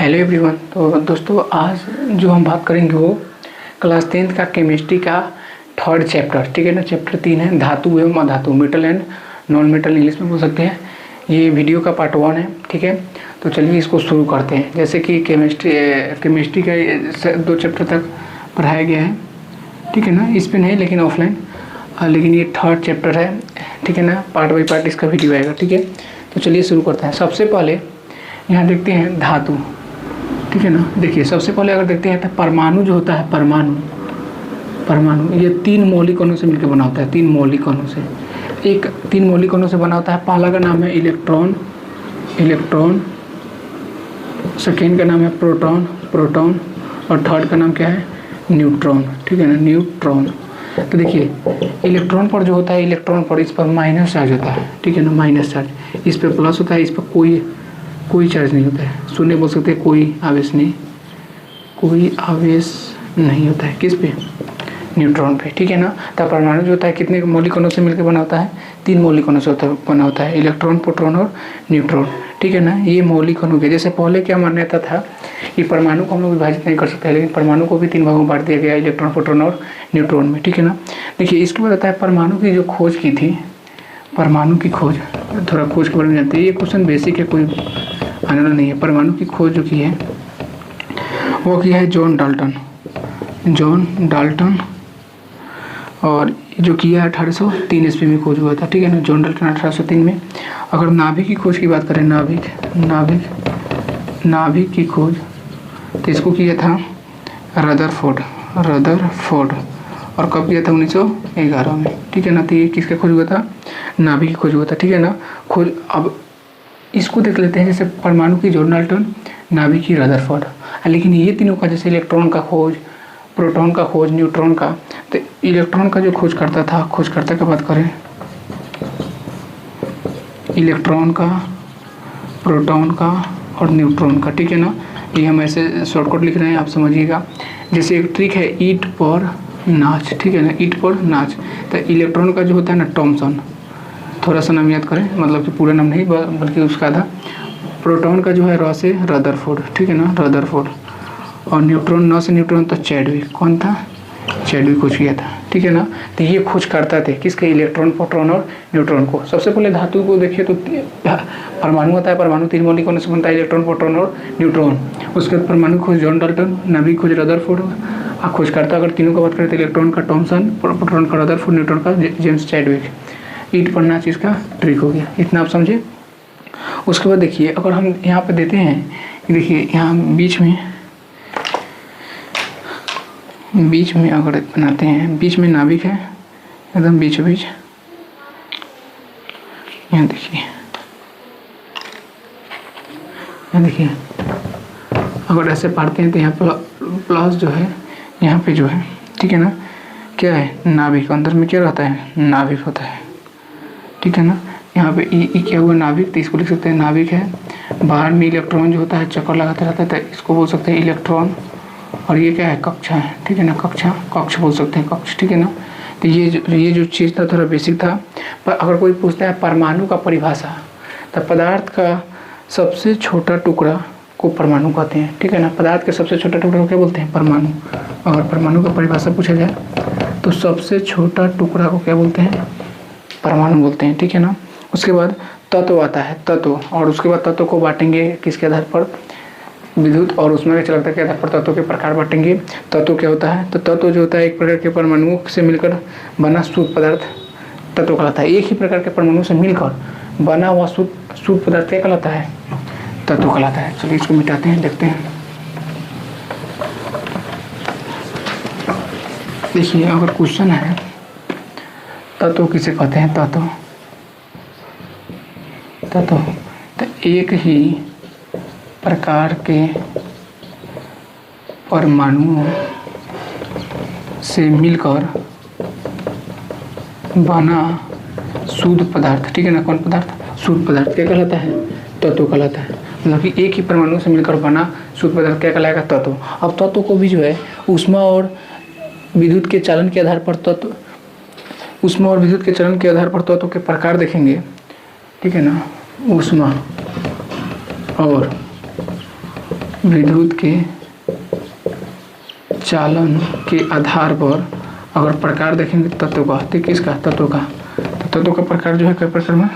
Hello everyone. तो दोस्तों आज जो हम बात करेंगे वो क्लास 10th का केमिस्ट्री का थर्ड चैप्टर, ठीक है ना। चैप्टर 3 है धातु एवं अधातु, metal and non metal English में बोल सकते हैं। ये वीडियो का पार्ट 1 है, ठीक है। तो चलिए इसको शुरू करते हैं। जैसे कि केमिस्ट्री का 2 चैप्टर तक पढ़ाया गया है, ठीक है ना। इस पर नहीं लेकिन ऑफलाइन, लेकिन ये थर्ड चैप्टर है, ठीक है ना। पार्ट बाई पार्ट इसका वीडियो आएगा, ठीक है। तो चलिए शुरू करते हैं। सबसे पहले यहाँ देखते हैं धातु, ठीक है ना। देखिए सबसे पहले अगर देखते हैं तो परमाणु जो होता है, परमाणु ये 3 मौलिक अणु से मिलकर बना होता है। 3 मौलिक अणु से, 3 मौलिक अणु से बना होता है। पहला का नाम है इलेक्ट्रॉन, सेकेंड का नाम है प्रोटॉन और थर्ड का नाम क्या है, न्यूट्रॉन, ठीक है ना, न्यूट्रॉन। तो देखिए इलेक्ट्रॉन पर जो होता है, इलेक्ट्रॉन पर इस पर माइनस चार्ज होता है, ठीक है ना, माइनस चार्ज। इस पर प्लस होता है, इस पर कोई चार्ज नहीं होता है। शून्य बोल सकते हैं, कोई आवेश नहीं होता है। किस पे, न्यूट्रॉन पे, ठीक है ना। तो परमाणु जो होता है कितने मौलिक अणु से मिलकर बना होता है, 3 मौलिक अणु से बना होता है, इलेक्ट्रॉन, प्रोटॉन और न्यूट्रॉन, ठीक है ना। ये मौलिक अणु के जैसे पहले क्या मान्यता था कि परमाणु को हम लोग विभाजित नहीं कर सकते, लेकिन परमाणु को भी 3 भागों में बांट दिया गया, इलेक्ट्रॉन, प्रोटॉन और न्यूट्रॉन में, ठीक है ना। देखिए इसके बाद आता है परमाणु की जो खोज की थी, परमाणु की खोज, थोड़ा खोज के बारे में जानते हैं। ये क्वेश्चन बेसिक है, कोई आना नहीं है। परमाणु की खोज जो की है वो किया है जॉन डाल्टन, और जो किया 1803 ईस्वी में खोज हुआ था, ठीक है ना, जॉन डाल्टन 1803 में। अगर नाभिक की खोज की बात करें, नाभिक की खोज, तो इसको किया था रदरफोर्ड, और कब किया था, 1911 में, ठीक है ना। तो ये किसका खोज हुआ था, नाभिक की खोज हुआ था, ठीक है ना। खोज अब इसको देख लेते हैं। जैसे परमाणु की जॉन डाल्टन, नाभिक की रदरफोर्ड, लेकिन ये तीनों का जैसे इलेक्ट्रॉन का खोज, प्रोटॉन का खोज, न्यूट्रॉन का, तो इलेक्ट्रॉन का जो खोजकर्ता की बात करें, इलेक्ट्रॉन का, प्रोटॉन का और न्यूट्रॉन का, ठीक है ना। ये हम ऐसे शॉर्टकट लिख रहे हैं, आप समझिएगा। जैसे एक ट्रिक है ईट पर नाच, ठीक है ना, ईट पर नाच। तो इलेक्ट्रॉन का जो होता है ना टॉमसन, थोड़ा सा नाम याद करें, मतलब कि पूरा नाम नहीं बल्कि उसका आधा। प्रोटॉन का जो है र से रदरफोर्ड, ठीक है ना, रदरफोर्ड। और न्यूट्रॉन, न से न्यूट्रॉन तो चैडविक, कौन था, चैडविक खोज किया था, ठीक है ना। तो ये खोज करता थे किसके, इलेक्ट्रॉन, प्रोटॉन और न्यूट्रॉन को। सबसे पहले धातु को देखिए तो परमाणु होता है, परमाणु 3 मौलिक अणु से बनता है, इलेक्ट्रॉन, प्रोटॉन और न्यूट्रॉन। उसके बाद परमाणु खोज जॉन डाल्टन, नाभिक खोज रदरफोर्ड, खोजकर्ता अगर तीनों का बात करें तो इलेक्ट्रॉन का टॉमसन, प्रोटॉन का रदरफोर्ड, न्यूट्रॉन का जेम्स चैडविक। ईट पर नाच इसका ट्रिक हो गया, इतना आप समझे। उसके बाद देखिए अगर हम यहाँ पे देते हैं, देखिए यहाँ बीच में अगर बनाते हैं, बीच में नाभिक है, एकदम बीचों बीच। यहाँ देखिए अगर ऐसे पढ़ते हैं तो यहाँ प्लस जो है, यहाँ पे जो है, ठीक है ना, क्या है, नाभिक। अंदर में क्या रहता है, नाभिक होता है, ठीक है ना। यहाँ पे ई क्या हुआ, नाभिक, तो इसको लिख सकते हैं नाभिक है। बाहर में इलेक्ट्रॉन जो होता है चक्कर लगाते रहता है, तो इसको बोल सकते हैं इलेक्ट्रॉन। और ये क्या है, कक्षा है, ठीक है ना, कक्ष बोल सकते हैं, कक्ष, ठीक है ना। तो ये जो चीज़ था थोड़ा बेसिक था। पर अगर कोई पूछता है परमाणु का परिभाषा, तो पदार्थ का सबसे छोटा टुकड़ा को परमाणु कहते हैं, ठीक है ना। पदार्थ के सबसे छोटा टुकड़ा को क्या बोलते हैं, परमाणु। अगर परमाणु का परिभाषा पूछा जाए तो सबसे छोटा टुकड़ा को क्या बोलते हैं, परमाणु बोलते हैं, ठीक है ना। उसके बाद तत्व आता है, तत्व, और उसके बाद तत्व को बांटेंगे किसके आधार पर, विद्युत और ऊष्मा के चालकता के आधार पर तत्वों के प्रकार बांटेंगे। तत्व क्या होता है, तो तत्व जो होता है एक प्रकार के परमाणुओं से मिलकर बना शुद्ध पदार्थ तत्व कहलाता है। एक ही प्रकार के परमाणुओं से मिलकर बना हुआ शुद्ध पदार्थ क्या कहलाता है, तत्व कहलाता है। चलिए इसको मिटाते हैं, देखते हैं। देखिए अगर क्वेश्चन है तत्व किसे कहते हैं, तत्व तो एक ही प्रकार के परमाणुओं से मिलकर बना शुद्ध पदार्थ, ठीक है ना, कौन पदार्थ, शुद्ध पदार्थ क्या कहलाता है, तत्व कहलाता है। मतलब कि एक ही परमाणु से मिलकर बना शुद्ध पदार्थ क्या कहलाएगा, तत्व। अब तत्व को भी जो है ऊष्मा और विद्युत के चालन के आधार पर तत्व, ऊष्मा और विद्युत के चलन के आधार पर तत्व के प्रकार देखेंगे, ठीक है ना। ऊष्मा और विद्युत के चालन के आधार पर अगर प्रकार देखेंगे तत्व का, तो किसका, तत्व का, तो तत्व का प्रकार जो है कई प्रकार में,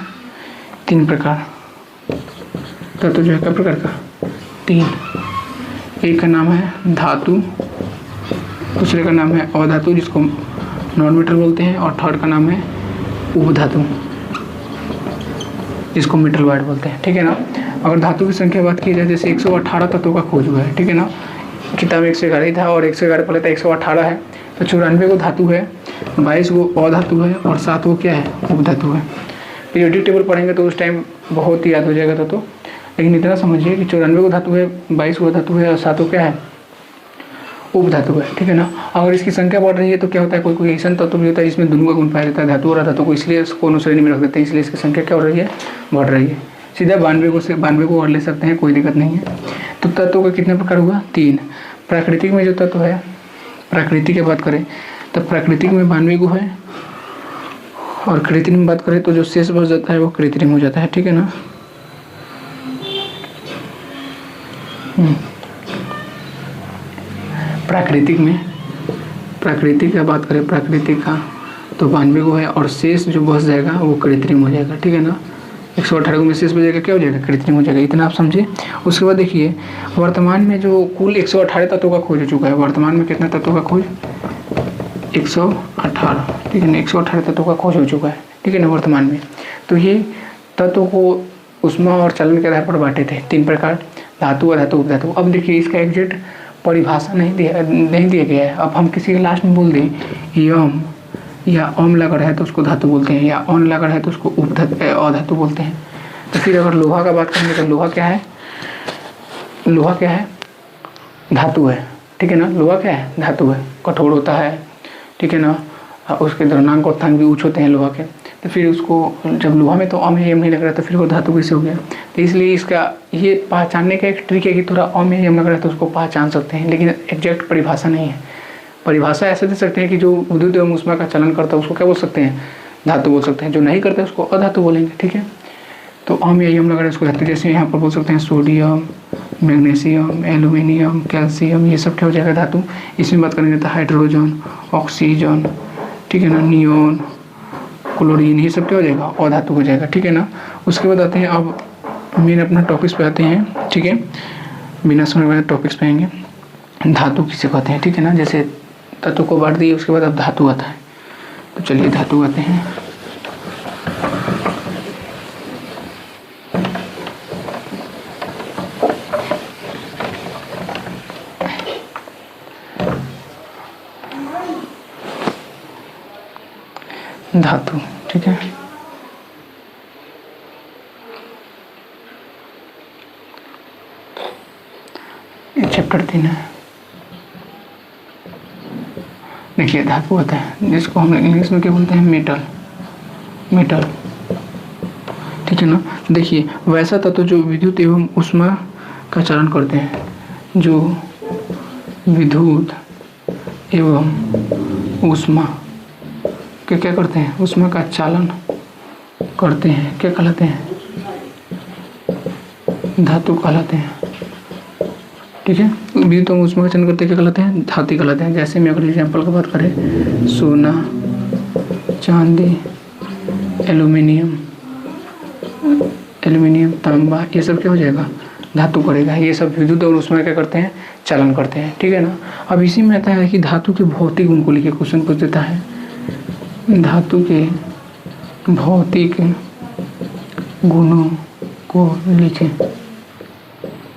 3 प्रकार। तत्व जो है कई प्रकार का, 3। एक का नाम है धातु, दूसरे का नाम है अधातु जिसको नॉन मेटल बोलते हैं, और थर्ड का नाम है उपधातु जिसको मेटल वाइड बोलते हैं। ठीक है ना। अगर धातु की संख्या बात की जाए, जैसे 118 तत्वों का खोज हुआ है। ठीक है ना। किताब में 111 था और 111 पहले था, 118 है, तो 94 को धातु है, 22 को अधातु है और 7 को क्या है, उपधातु है। पीरियोडिक टेबल पढ़ेंगे तो उस टाइम बहुत ही याद हो जाएगा तो लेकिन इतना समझिए कि 94 को धातु है, 22 को धातु है और 7 को क्या है, उपधातु है। ठीक है ना। अगर इसकी संख्या बढ़ रही है तो क्या होता है, कोई कोई ऐसा तत्व भी होता है जिसमें दोनों का गुण पाया जाता है, धातु और अधातु को, इसलिए इसको श्रेणी में रख देते हैं, इसलिए इसकी संख्या क्या हो रही है, बढ़ रही है। सीधा 92 को और ले सकते हैं, कोई दिक्कत नहीं है। तो तत्वों का कितने प्रकार हुआ, 3। प्राकृतिक में जो तत्व है, प्राकृतिक की बात करें तो प्राकृतिक में 92 को है, और कृत्रिम में बात करें तो जो शेष बच जाता है वो कृत्रिम हो जाता है। ठीक है ना। प्राकृतिक में, प्राकृतिक का बात करें, प्राकृतिक का तो 92 को है, और शेष जो बच जाएगा वो कृत्रिम हो जाएगा। ठीक है ना। 118 को में शेष बचेगा, क्या हो जाएगा, कृत्रिम हो जाएगा। इतना आप समझे। उसके बाद देखिए वर्तमान में जो कुल 118 तत्वों का खोज हो चुका है। वर्तमान में कितना तत्वों का खोज, 118। ठीक है ना। 118 तत्वों का खोज हो चुका है। ठीक है ना, वर्तमान में। तो ये तत्वों को ऊष्मा और चलन के आधार पर बांटे थे, 3 प्रकार, धातु, अधातु, उपधातु। अब देखिए इसका एग्जैक्ट परिभाषा नहीं दिया गया है। अब हम किसी के लास्ट में बोल दें यम या ओम लगा है तो उसको धातु बोलते हैं, या ऑन लगा है तो उसको अधातु बोलते हैं। तो फिर अगर लोहा का बात करेंगे तो लोहा क्या है, लोहा क्या है, धातु है। ठीक है ना। लोहा क्या है, धातु है, कठोर होता है। ठीक है ना। उसके द्रव्यमांक और स्थान भी उच्च होते हैं लोहा के। तो फिर उसको जब लोहा में तो अम यम नहीं लग रहा तो फिर वो धातु कैसे हो गया। तो इसलिए इसका ये पहचानने का एक ट्रिक है कि थोड़ा अम यम लग रहा है तो उसको पहचान सकते हैं, लेकिन एग्जैक्ट परिभाषा नहीं है। परिभाषा ऐसे दे सकते हैं कि जो विद्युत एवं ऊष्मा का चलन करता है उसको क्या बोल सकते हैं, धातु बोल सकते हैं। जो नहीं करते उसको अधातु बोलेंगे। ठीक है। तो अम या यम लग रहा है उसको धातु, जैसे यहाँ पर बोल सकते हैं सोडियम, मैग्नीशियम, एल्यूमिनियम, कैल्शियम, ये सब क्या हो जाएगा, धातु। इसमें बात करेंगे तो हाइड्रोजन, ऑक्सीजन, ठीक है ना, नियोन, क्लोरीन, ये सब क्या हो जाएगा, अधातु हो जाएगा। ठीक है ना। उसके बाद आते हैं अब मेन अपना टॉपिक्स पे आते हैं। ठीक है। बिना समय वाले टॉपिक्स पे आएंगे। धातु किसे कहते हैं। ठीक है ना। जैसे तत्व को बांट दिए उसके बाद अब धातु आता है। तो चलिए धातु आते हैं। धातु। ठीक है। ये चैप्टर 3 है। देखिए धातु होता है जिसको हम इंग्लिश में क्या बोलते हैं, मेटल, मेटल। ठीक है ना। देखिए वैसा तत्व जो विद्युत एवं ऊष्मा का चलन करते हैं, जो विद्युत एवं ऊष्मा के क्या करते हैं, ऊष्मा का चालन करते हैं, क्या कहलाते हैं, धातु कहलाते हैं। ठीक है। विद्युत एवं ऊष्मा का चलन करते क्या कहलाते हैं, धातु कहलाते हैं। जैसे मैं अगर एग्जाम्पल की बात करें, सोना, चांदी, एल्यूमिनियम, तांबा, ये सब क्या हो जाएगा, धातु करेगा। ये सब विद्युत और ऊष्मा क्या करते हैं, चलन करते हैं। ठीक है ना। अब इसी में आता है कि धातु के भौतिक गुण को लेकर क्वेश्चन पूछ देता है। धातु के भौतिक गुणों को लिखें।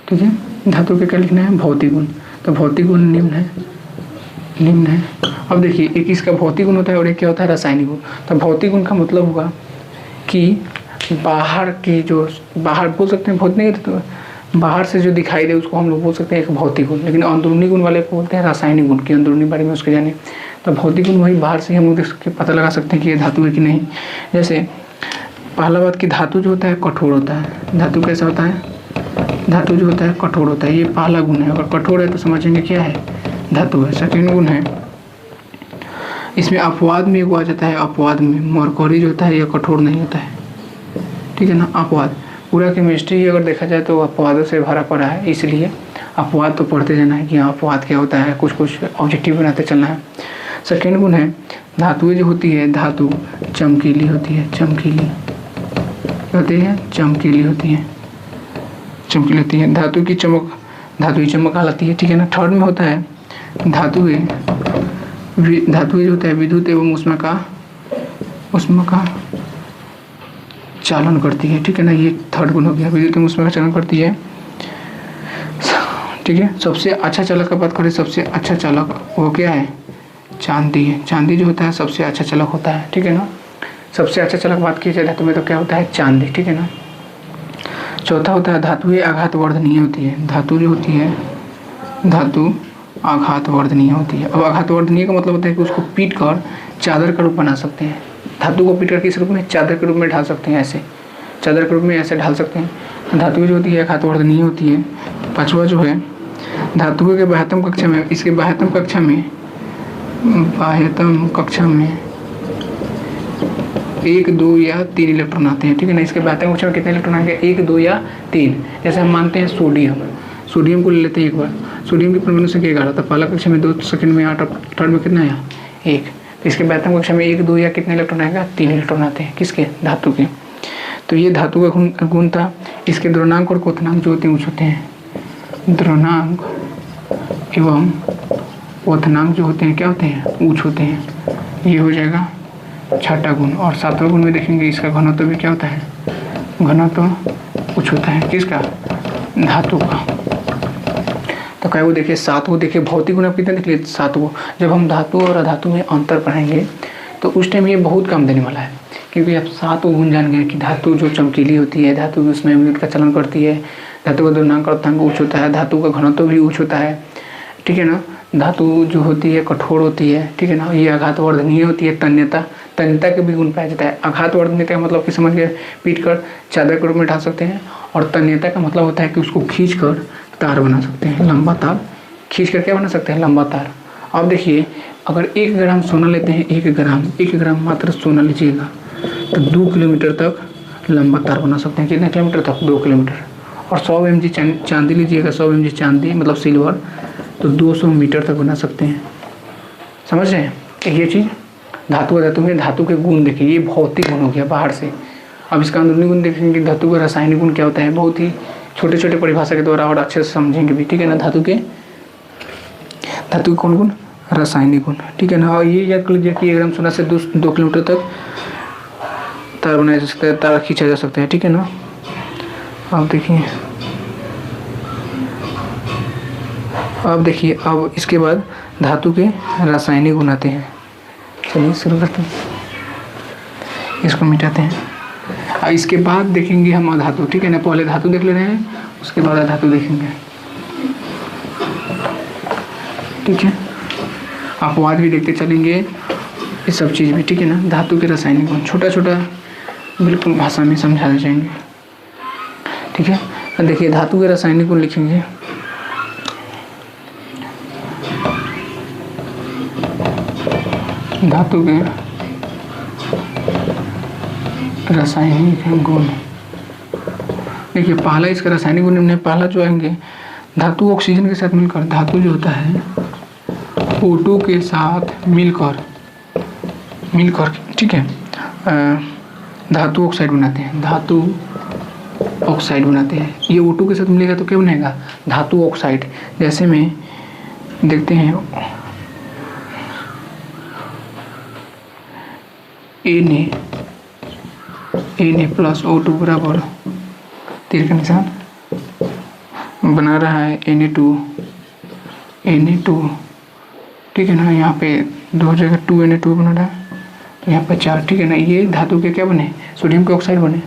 ठीक है। धातु के क्या लिखना है, भौतिक गुण। तो भौतिक गुण निम्न है। अब देखिए एक इसका भौतिक गुण होता है और एक क्या होता है, रासायनिक गुण। तो भौतिक गुण का मतलब होगा कि बाहर की जो, बाहर बोल सकते हैं भौतिक नहीं, तो बाहर से जो दिखाई दे उसको हम लोग बोल सकते हैं एक भौतिक गुण। लेकिन अंदरूनी गुण वाले को बोलते हैं रासायनिक गुण, की अंदरूनी बारे में उसके जाने। तो भौतिक गुण वही बाहर से हम लोग देख के पता लगा सकते हैं कि ये धातु है कि नहीं। जैसे पहला बात कि धातु जो होता है कठोर होता है। धातु कैसा होता है, धातु जो होता है कठोर होता है। ये पहला गुण है। अगर कठोर है तो समझेंगे क्या है, धातु है। सेकेंड गुण है इसमें अपवाद में आ जाता है। अपवाद में मरकरी जो होता है ये कठोर नहीं होता है। ठीक है ना। अपवाद पूरा केमिस्ट्री अगर देखा जाए तो अपवादों से भरा पड़ा है, इसलिए अपवाद तो पढ़ते जाना है कि हाँ अपवाद क्या होता है, कुछ कुछ ऑब्जेक्टिव बनाते चलना है। सेकेंड गुण है धातुएं जो होती है, धातु चमकीली होती है, चमकीली होती है, चमकीली होती है, चमकीली होती है। धातु की चमक, धातु की चमक कहलाती है, ठीक है ना। थर्ड में होता है धातुएं जो होता है विद्युत एवं ऊष्मा का चालन करती है, ठीक है ना। ये थर्ड गुण हो गया, विद्युत एवं ऊष्मा का चालन करती है, ठीक है। सबसे अच्छा चालक का बात करें, सबसे अच्छा चालक वो क्या है, चांदी है। चांदी जो होता है सबसे अच्छा चालक होता है, ठीक है ना। सबसे अच्छा चालक बात की जाए धातु में तो क्या होता है, चांदी, ठीक है ना। चौथा होता है धातुएं आघातवर्धनीय होती है। धातु जो होती है, धातु आघातवर्धनीय होती है। अब आघातवर्धनीय का मतलब होता है कि उसको पीट कर चादर का रूप बना सकते हैं। धातु को पीट कर किस रूप में, चादर के रूप में ढाल सकते हैं, ऐसे चादर के रूप में ऐसे ढाल सकते हैं। धातु जो होती है आघातवर्धनीय होती है। पांचवा जो है धातुओं के बाह्यतम कक्षा में, इसके बाह्यतम कक्षा में 1, 2 या 3 इलेक्ट्रॉन आते हैं, ठीक है ना। इसके बाह्यतम कक्षा में कितने इलेक्ट्रॉन आएंगे, 1, 2 या 3। जैसे हम मानते हैं सोडियम को ले लेते हैं एक बार। सोडियम की परमाणु संख्या 11 था, पहला कक्षा में 2, सेकंड में 8, थर्ड में कितना आया, 1। तो इसके बाह्यतम कक्षा में 1, 2 या कितने इलेक्ट्रॉन आएगा, 3 इलेक्ट्रॉन आते हैं, किसके, धातु के। तो ये धातु का गुण था। इसके द्रव्यनांक और क्वथनांक जो होते हैं ऊंच होते हैं। द्रव्यनांक एवं क्वथनांक जो होते हैं क्या होते हैं, ऊंच होते हैं। ये हो जाएगा छठा गुण। और सातवां गुण में देखेंगे इसका घनत्व भी क्या होता है, घनत्व ऊंच होता है, किसका, धातु का। तो क्या वो देखिए 7 वो देखिए भौतिक गुण कितने देख लिए, 7 वो। जब हम धातु और अधातु में अंतर पढ़ेंगे तो उस टाइम ये बहुत काम देने वाला है, क्योंकि आप 7 गुण जान गए कि धातु जो चमकीली होती है, धातु उसमें विद्युत का चलन करती है, धातु का द्रव्यनांक और क्वथनांक ऊंच होता है, धातु का घनत्व भी ऊंच होता है, ठीक है ना। धातु जो होती है कठोर होती है, ठीक है ना। ये आघातवर्धनीय होती है, तन्यता के भी गुण पाया जाता है। आघातवर्धनीय का मतलब कि समझ गए, पीट कर चादर के रूप में ढाल सकते हैं। और तन्यता का मतलब होता है कि उसको खींच कर तार बना सकते हैं, लंबा तार खींच कर क्या बना सकते हैं, लंबा तार। अब देखिए अगर 1 ग्राम सोना लेते हैं, 1 ग्राम मात्र सोना लीजिएगा तो 2 किलोमीटर तक लंबा तार बना सकते हैं। कितने किलोमीटर तक, 2 किलोमीटर। और 100 mg चांदी लीजिएगा, 100 mg चांदी मतलब सिल्वर, तो 200 मीटर तक बना सकते हैं। समझ रहे हैं ये चीज़। धातु में धातु के गुण देखिए, ये भौतिक गुण हो गया बाहर से। अब इसका अंदरूनी गुण देखेंगे, धातु का रासायनिक गुण क्या होता है, बहुत ही छोटे छोटे परिभाषा के द्वारा और अच्छे से समझेंगे भी, ठीक है ना। धातु के कौन गुण, रासायनिक गुण, ठीक है ना। और ये याद कर लीजिए कि 1 ग्राम सोना से 2 किलोमीटर तक तार बनाया जा सकता है, तार खींचा जा सकता है, ठीक है ना। अब देखिए अब इसके बाद धातु के रासायनिक गुण आते हैं। चलिए शुरू करते हैं, इसको मिटाते हैं। अब इसके बाद देखेंगे हम अधातु, ठीक है ना। पहले धातु देख ले रहे हैं, उसके बाद अधातु देखेंगे, ठीक है। अपवाद भी देखते चलेंगे, ये सब चीज़ भी, ठीक है ना। धातु के रासायनिक गुण छोटा छोटा बिल्कुल भाषा में समझा जाएंगे, ठीक है। देखिए धातु के रासायनिक गुण लिखेंगे, धातु के रासायनिक गुण। देखिए पहला इसका रासायनिक गुण में पहला जो आएंगे, धातु ऑक्सीजन के साथ मिलकर, धातु जो होता है O2 के साथ मिलकर, ठीक है, धातु ऑक्साइड बनाते हैं, धातु ऑक्साइड बनाते हैं। ये O2 के साथ मिलेगा तो क्या बनेगा, धातु ऑक्साइड। जैसे में देखते हैं Na प्लस O2 बराबर तीर का निशान बना रहा है Na2, ठीक है ना। यहाँ पे 2 जगह 2 Na2 बना रहा है, तो यहाँ पे 4, ठीक है ना। ये धातु के क्या बने, सोडियम के ऑक्साइड बने।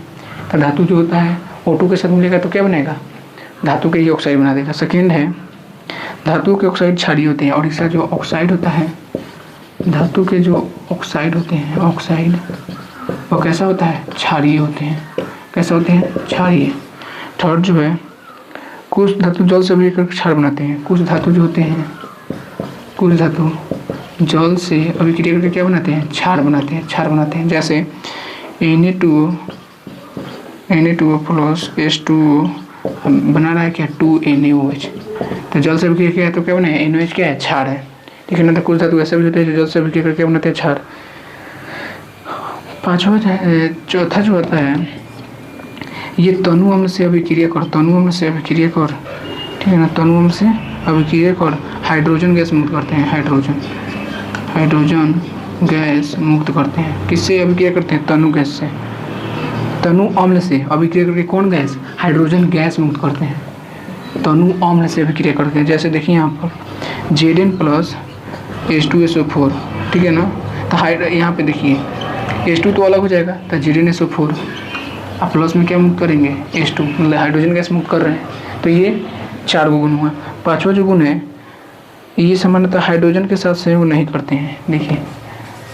तो धातु जो होता है O2 के साथ मिलेगा तो क्या बनेगा, धातु के ये ऑक्साइड बना देगा। सेकेंड है धातु के ऑक्साइड क्षारीय होते हैं, और इसका जो ऑक्साइड होता है, धातु के जो ऑक्साइड होते हैं, ऑक्साइड वो कैसा होता है, क्षारीय होते हैं। कैसे होते हैं, क्षारीय। थर्ड जो है कुछ धातु जल से अभिक्रिया करके क्षार बनाते हैं। कुछ धातु जो होते हैं, कुछ धातु जल से अभिक्रिया करके क्या बनाते हैं, क्षार बनाते हैं, जैसे Na2 Na2O प्लस H2O बना रहा है क्या 2NaOH। तो जल से अभिक्रिया किया है तो क्या बना है NaOH क्या है क्षार है, ठीक है ना। तो कुछ धातु ऐसे भी होते हैं जो जल से अभिक्रिया करके बनाते हैं क्षार। चौथा जो होता है ये तनु अम्ल से अभिक्रिया कर, तनु अम्ल से अभिक्रिया कर, ठीक है ना। तनु अम्ल से अभिक्रिया कर हाइड्रोजन गैस मुक्त करते हैं, हाइड्रोजन गैस मुक्त करते हैं। किससे अभिक्रिया करते हैं तनु गैस से, तनु अम्ल से अभिक्रिया करके कौन गैस हाइड्रोजन गैस मुक्त करते हैं, तनु अम्ल से अभिक्रिया करते हैं। जैसे देखिए यहाँ पर Zn प्लस H2SO4, ठीक है ना। तो यहाँ पे देखिए H2 तो अलग हो जाएगा तो ZnSO4 आप प्लस में क्या मुक्त करेंगे H2, मतलब हाइड्रोजन गैस मुक्त कर रहे हैं। तो ये 4 गुण हुआ। 5वां जो गुण है ये सामान्यतः हाइड्रोजन के साथ संयोग नहीं करते हैं। देखिए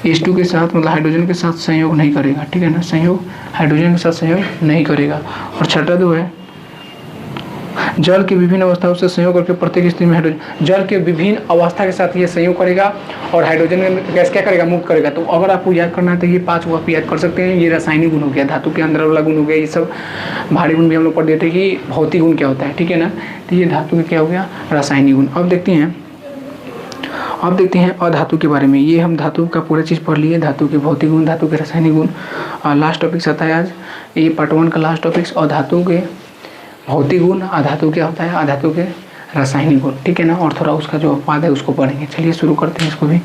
H2 के साथ मतलब हाइड्रोजन के साथ संयोग नहीं करेगा, ठीक है ना, संयोग हाइड्रोजन के साथ संयोग नहीं करेगा। और छठा जो है जल के विभिन्न अवस्थाओं से संयोग करके प्रत्येक स्थिति में हाइड्रोजन, जल के विभिन्न अवस्था के साथ ये संयोग करेगा और हाइड्रोजन गैस क्या करेगा मुक्त करेगा। तो अगर आपको याद करना है तो ये 5 को आप याद कर सकते हैं। ये रासायनिक गुण हो गया, धातु के अंदर वाला गुण हो गया, ये सब भारी गुण भी हम लोग पढ़ देते हैं कि भौतिक गुण क्या होता है, ठीक है ना। तो ये धातु का क्या हो गया रासायनिक गुण। अब देखते हैं अधातु के बारे में। ये हम धातु का पूरा चीज़ पढ़ लिए, धातु के भौतिक गुण, धातु के रासायनिक गुण। लास्ट टॉपिक आता है आज, ये पार्ट 1 का लास्ट टॉपिक अधातु के भौतिक गुण, अधातु क्या होता है, अधातु के रासायनिक गुण, ठीक है ना। और थोड़ा उसका जो अपवाद है उसको पढ़ेंगे। चलिए शुरू करते हैं इसको भी।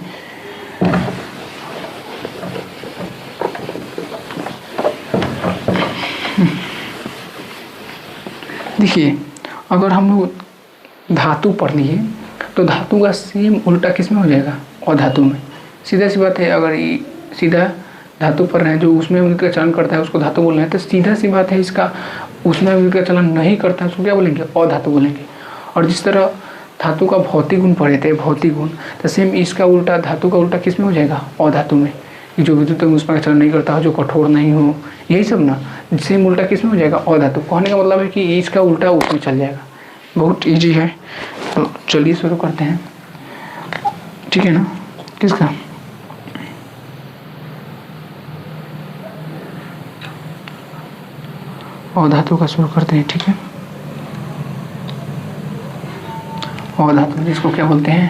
देखिए अगर हम लोग धातु पढ़ लिए तो धातु का सेम उल्टा किस में हो जाएगा अधातु में। सीधा सी बात है, अगर सीधा धातु पढ़ रहे हैं जो उसमें उनका चलन करता है उसको धातु बोल रहे हैं, तो सीधा सी बात है इसका उसमें उनका चलन नहीं करता है उसको क्या बोलेंगे अधातु बोलेंगे। और जिस तरह धातु का भौतिक गुण पढ़े थे, भौतिक गुण, तो सेम इसका उल्टा धातु का उल्टा किस में हो जाएगा अधातु में। जो विद्युत उसमें चलन नहीं करता हो, जो कठोर नहीं हो, यही सब ना सेम उल्टा किस में हो जाएगा अधातु। कहने का मतलब है कि इसका उल्टा उसमें चल जाएगा। बहुत ईजी है, तो चलिए शुरू करते हैं, ठीक है ना। किसका अधातु का शुरू करते हैं, ठीक है। अधातु जिसको क्या बोलते हैं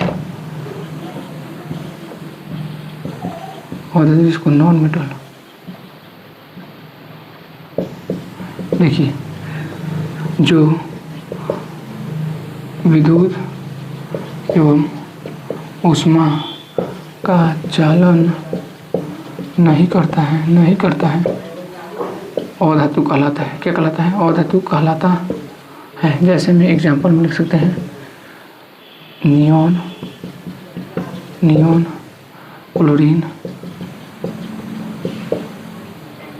अधातु जिसको नॉन मेटल। देखिए जो विद्युत एवं ऊष्मा का चालन नहीं करता है अधातु कहलाता है। क्या कहलाता है अधातु कहलाता है। जैसे में एग्जाम्पल में लिख सकते हैं नियॉन, क्लोरीन,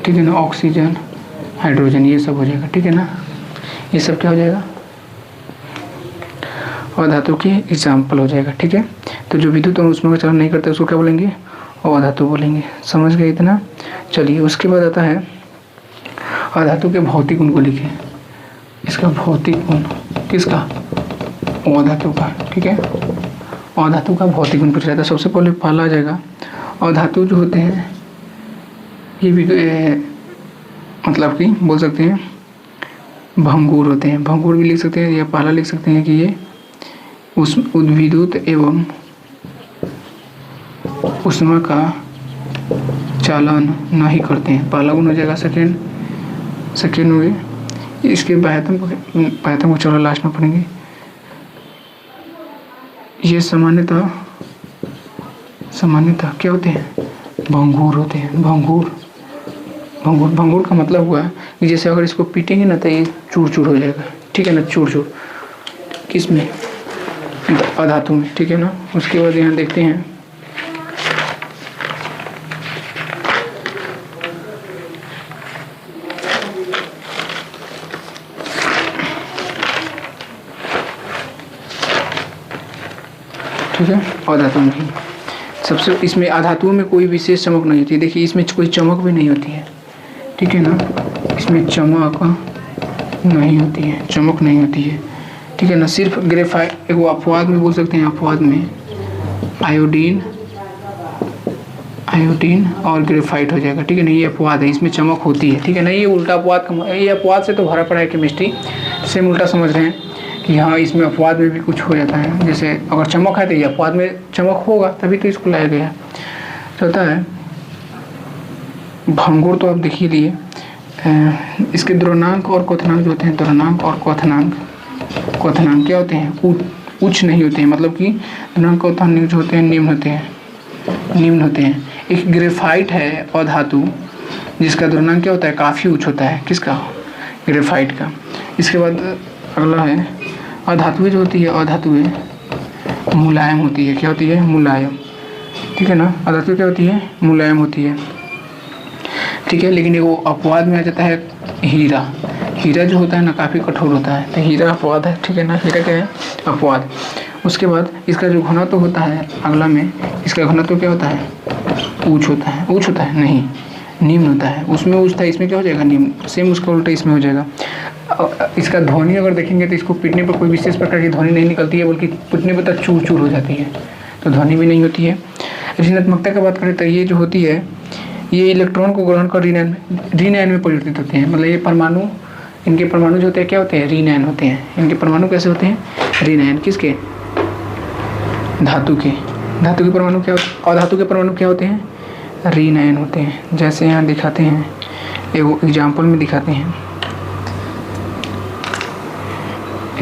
ठीक है ना, ऑक्सीजन, हाइड्रोजन, ये सब हो जाएगा, ठीक है ना। ये सब क्या हो जाएगा अधातु के एग्जाम्पल हो जाएगा, ठीक है। तो जो विद्युत और ऊष्मा का चलन नहीं करते उसको क्या बोलेंगे अधातु बोलेंगे। समझ गए इतना। चलिए उसके बाद आता है अधातु के भौतिक गुण को लिखे। इसका भौतिक गुण किसका अधातु का, ठीक है। अधातु का भौतिक गुण पूछा जाता है। सबसे पहले पहला आ जाएगा अधातु जो होते हैं ये भी मतलब कि बोल सकते हैं भंगुर होते हैं, भंगुर भी लिख सकते हैं, या पहला लिख सकते हैं कि ये उस विद्युत एवं ऊष्मा का चालन नहीं करते हैं। पहला गुण हो जाएगा। सेकेंड हो गए। इसके बाह्यतम को चलो लास्ट में पढ़ेंगे। ये सामान्यतः क्या होते हैं भंगुर होते हैं। भंगुर का मतलब हुआ कि जैसे अगर इसको पीटेंगे ना तो ये चूर चूर हो जाएगा, ठीक है ना, चूर चूर किसमें अधातु में, ठीक है ना। उसके बाद यहाँ देखते हैं ठीक है अधातु में ही सबसे इसमें अधातुओं में कोई विशेष चमक नहीं होती है। देखिए इसमें कोई चमक भी नहीं होती है, ठीक है ना, इसमें चमक नहीं होती है, चमक नहीं होती है, ठीक है ना। सिर्फ ग्रेफाइट एक अपवाद में बोल सकते हैं, अपवाद में आयोडीन और ग्रेफाइट हो जाएगा, ठीक है ना। ये अपवाद है, इसमें चमक होती है, ठीक है ना। ये उल्टा अपवाद ये अपवाद से तो भरा पड़ा है केमिस्ट्री, सेम उल्टा समझ रहे हैं कि हाँ इसमें अपवाद में भी कुछ हो जाता है। जैसे अगर चमक है तो ये अपवाद में चमक होगा, तभी तो इसको लाया गया। चौथा है भंगुर, तो आप देख ही लिए। इसके द्रव्यनांक और क्वथनांक जो होते हैं, द्रव्यनांक और क्वथनांक क्या होते हैं, उच्च नहीं होते हैं, मतलब कि द्रव्यनांक क्वथनांक जो होते हैं निम्न होते हैं। एक ग्रेफाइट है अधातु, जिसका द्रव्यनांक क्या होता है, काफ़ी उच्च होता है। किसका, ग्रेफाइट का। इसके बाद अगला है अधातुएं जो होती है, अधातुएं मुलायम होती है। क्या होती है, मुलायम, ठीक है ना। अधातु क्या होती है, मुलायम होती है, ठीक है। लेकिन वो अपवाद में आ जाता है हीरा जो होता है ना काफ़ी कठोर होता है, तो हीरा अपवाद है, ठीक है ना। हीरा क्या है, अपवाद। उसके बाद इसका जो घनत्व होता है अगला में, इसका घनत्व क्या होता है, उच्च होता है नहीं, निम्न होता है। उसमें उच्च था, इसमें क्या हो जाएगा, निम्न। सेम उसका उल्टा इसमें हो जाएगा। इसका ध्वनि अगर देखेंगे तो इसको पीटने पर कोई विशेष प्रकार की ध्वनि नहीं निकलती है, बल्कि पीटने पर तो चूर हो जाती है, तो ध्वनि भी नहीं होती है। ऋणात्मकता की बात करें तो ये जो होती है, ये इलेक्ट्रॉन को ग्रहण कर ऋण आयन में परिवर्तित होते हैं। मतलब ये परमाणु, इनके परमाणु जो होते हैं क्या होते हैं, ऋण आयन होते हैं। इनके परमाणु कैसे होते हैं, ऋण आयन। किसके, धातु के परमाणु क्या होते हैं, अधातु के परमाणु क्या होते हैं, ऋण आयन होते हैं। जैसे यहाँ दिखाते हैं, एक एग्जाम्पल में दिखाते हैं।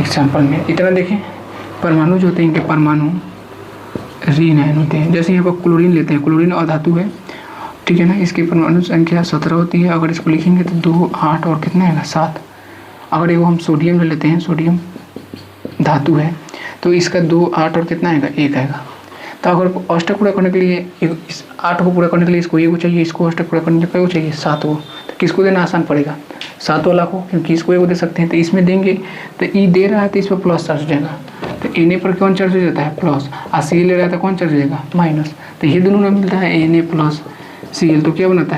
एग्जाम्पल में इतना देखें, परमाणु जो होते हैं इनके परमाणु ऋण आयन होते हैं। जैसे यहाँ पर क्लोरीन लेते हैं, क्लोरीन अधातु है, ठीक है ना। इसकी परमाणु संख्या 17 होती है। अगर इसको लिखेंगे तो 2, 8 और कितना आएगा, 7। अगर वो हम सोडियम ले लेते हैं, सोडियम धातु है, तो इसका 2, 8 और कितना आएगा, 1 आएगा। तो अगर अष्टक पूरा करने के लिए इस 8 को पूरा करने के लिए इसको 1 चाहिए, इसको अष्टक पूरा करने के लिए चाहिए 7 को, तो किसको देना आसान पड़ेगा, 7 वाला को, क्योंकि इसको 1 दे सकते हैं। तो इसमें देंगे तो ई दे रहा है तो इस पर प्लस चार्ज हो जाएगा, तो एन पर कौन चार्ज हो जाता है, प्लस, और सी ले रहा है तो कौन चार्ज हो जाएगा, माइनस। तो ये दोनों में मिलता है N A plus C L, तो क्या बनाता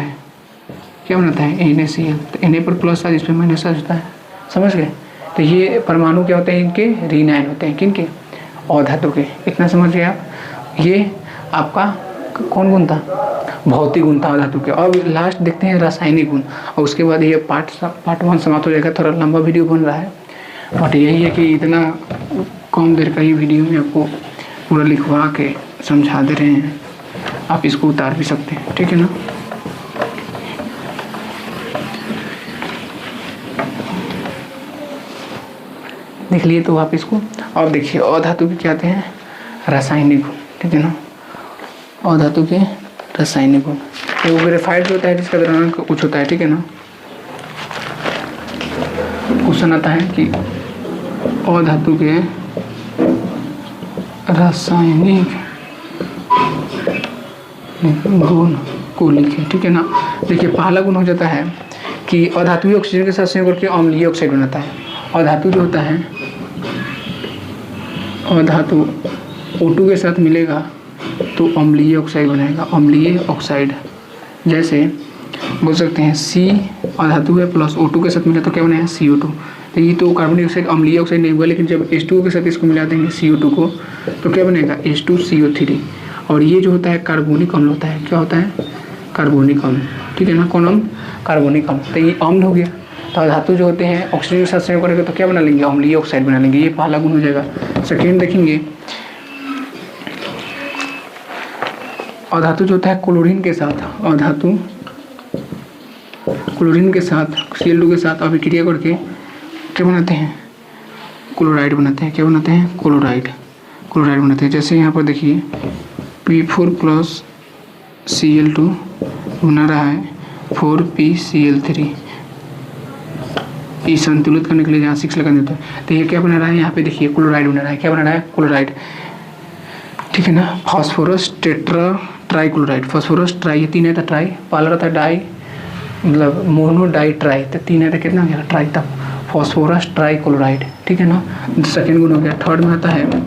है एन ए सी एल। तो एन ए पर प्लस चार्ज, इस पर माइनस चार्ज होता है, समझ गए। तो ये परमाणु क्या होते हैं, इनके ऋण आयन होते हैं। किनके, अधातु के। इतना समझ गए आप। ये आपका कौन गुण था, भौतिक गुण था अधातु के। अब लास्ट देखते हैं रासायनिक गुण, और उसके बाद ये पार्ट 1 समाप्त हो जाएगा। थोड़ा लंबा वीडियो बन रहा है, बट यही है कि इतना कम देर का ही वीडियो में आपको पूरा लिखवा के समझा दे रहे हैं। आप इसको उतार भी सकते हैं, ठीक है ना। देख लिए तो आप इसको। अब देखिए अधातु के क्या आते हैं, रासायनिक गुण, ठीक है ना। अधातु के रासायनिक गुण, वो ग्रेफाइट होता है जिसका द्रव्यनांक उच्च होता है, ठीक है ना। क्वेश्चन आता है कि अधातु के रासायनिक गुण को लिखें, ठीक है ना। देखिए पहला गुण हो जाता है कि अधातु ऑक्सीजन के साथ संयोग करके अम्लीय ऑक्साइड बनाता है। अधातु जो होता है, अधातु O2 के साथ मिलेगा तो अम्लीय ऑक्साइड बनाएगा, अम्लीय ऑक्साइड। जैसे बोल सकते हैं C अधातु है प्लस O2 के साथ मिला तो क्या बनाएगा, CO2। तो ये तो कार्बन डाइऑक्साइड अम्लीय ऑक्साइड नहीं हुआ, लेकिन जब H2O के साथ इसको मिला देंगे CO2 को तो क्या बनेगा, H2CO3। और ये जो होता है कार्बोनिक अम्ल होता है, क्या होता है, कार्बोनिक अम्ल, ठीक है ना। कौन अम्ल, कार्बोनिक अम्ल। तो ये अम्ल हो गया। तो धातु जो होते हैं ऑक्सीजन के साथ संयोग करेंगे तो क्या बना लेंगे, अम्लीय ऑक्साइड बना लेंगे। ये पहला गुण हो जाएगा। सेकेंड देखेंगे, अधातु जो होता है क्लोरीन के साथ, अधातु क्लोरीन के साथ Cl2 के साथ अभिक्रिया करके क्या बनाते हैं, क्लोराइड बनाते हैं। क्या बनाते हैं, क्लोराइड बनाते हैं। जैसे यहाँ पर देखिए P4 प्लस Cl2 बना रहा है 4PCl3। ये संतुलित करने के लिए यहाँ 6 लगा देते हैं। तो ये क्या बना रहा है, यहाँ पे देखिए क्लोराइड बना रहा है। क्या बना रहा है, क्लोराइड, ठीक है ना। Phosphorus tetra try chloride, phosphorus try, ये 3 है तो ट्राई, पहला रहता है डाई, मतलब मोनो डाई ट्राई, तो 3 है तो कितना हो गया, ट्राई, तब फास्फोरस ट्राई क्लोराइड, ठीक है ना। सेकेंड गुण हो गया। थर्ड में आता है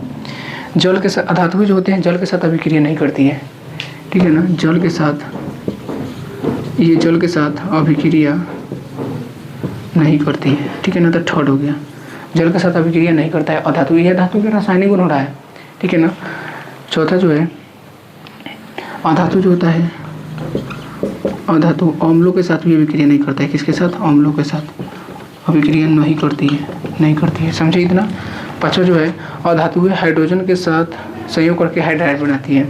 जल के साथ, अधातु जो होते हैं जल के साथ अभिक्रिया नहीं करती है, ठीक है ना। जल के साथ, ये जल के साथ अभिक्रिया नहीं करती है, ठीक है ना। तो थर्ड हो गया, जल के साथ अभिक्रिया नहीं करता है अधातु। यह धातु के रासायनिक गुण हो रहा है, ठीक है ना। चौथा जो है, अधातु जो होता है अधातु अम्लों के साथ भी अभिक्रिया नहीं करता है। किसके साथ? अम्लों के साथ अभिक्रिया नहीं करती है। समझे इतना? पांचवा जो है अधातु हाइड्रोजन के साथ संयोग करके हाइड्राइड बनाती है।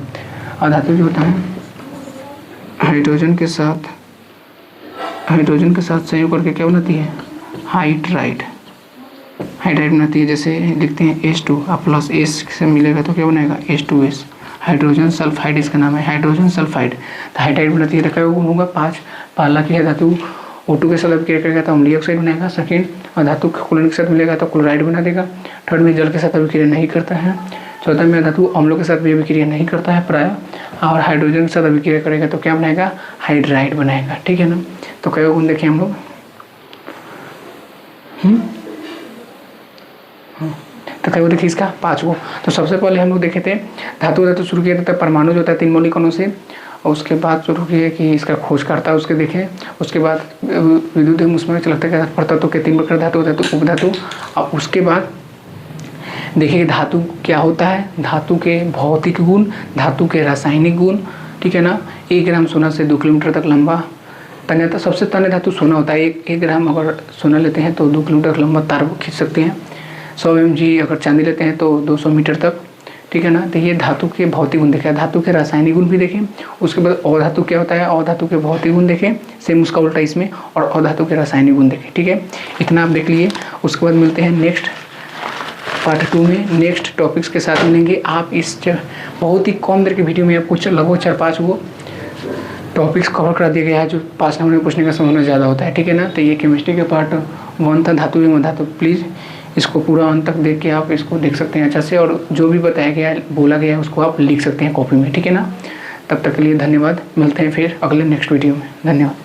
अधातु जो होता है हाइड्रोजन के साथ संयोग करके क्या बनाती है? हाइड्राइड बनाती है। जैसे लिखते हैं H2 प्लस S से मिलेगा तो क्या बनेगा? H2S, हाइड्रोजन सल्फाइड इसका नाम है, हाइड्रोजन सल्फाइड। तो हाइड्राइड बनाती है। क्या गुण होगा? 5। पहला की है धातु O2 के साथ अभिक्रिया करेगा तो अम्लीय ऑक्साइड बनेगा। सेकेंड, धातु क्लोरीन के साथ मिलेगा तो क्लोराइड बना देगा। थर्ड में जल के साथ अभिक्रिया नहीं करता है। चौथा में धातु अम्लों के साथ भी अभिक्रिया नहीं करता है प्राय, और हाइड्रोजन के साथ अभिक्रिया करेगा तो क्या बनाएगा? हाइड्राइड बनाएगा। ठीक है ना? तो कई गुण देखें हम लोग। तो कई देखिए इसका 5 गो। तो सबसे पहले हम लोग देखे थे धातु शुरू किया था परमाणु जो होता है 3 मौलिक कणों से, और उसके बाद शुरू किए कि इसका खोजकर्ता उसके देखें। उसके बाद विद्युत उसमें चलता है परतत्व के 3 प्रकार धातु, उपधातु। और उसके बाद देखिए धातु क्या होता है, धातु के भौतिक गुण, धातु के रासायनिक गुण। ठीक है ना? 1 ग्राम सोना से 2 किलोमीटर तक लंबा तन्यता, सबसे तन्य धातु सोना होता है। 1 ग्राम अगर सोना लेते हैं तो 2 किलोमीटर तक लंबा तार खींच सकते हैं। 100 mg अगर चांदी लेते हैं तो 200 मीटर तक। ठीक है ना? तो ये धातु के भौतिक गुण देखें। धातु के रासायनिक गुण भी देखें। उसके बाद अधातु क्या होता है, अधातु के भौतिक गुण देखें, सेम उसका उल्टा इसमें, और अधातु के रासायनिक गुण देखें। ठीक है? इतना आप देख लिए। उसके बाद मिलते हैं नेक्स्ट पार्ट 2 में नेक्स्ट टॉपिक्स के साथ मिलेंगे। आप इस बहुत ही कम देर के वीडियो में आपको लगभग 4-5 गो टॉपिक्स कवर कर दिया गया है जो 5 नंबर में पूछने का संभावना ज़्यादा होता है। ठीक है ना? तो ये केमिस्ट्री के पार्ट 1 था, धातु एवं अधातु। प्लीज़ इसको पूरा अंत तक देख के आप इसको देख सकते हैं अच्छा से, और जो भी बताया गया है, बोला गया है, उसको आप लिख सकते हैं कॉपी में। ठीक है ना? तब तक के लिए धन्यवाद। मिलते हैं फिर अगले नेक्स्ट वीडियो में। धन्यवाद।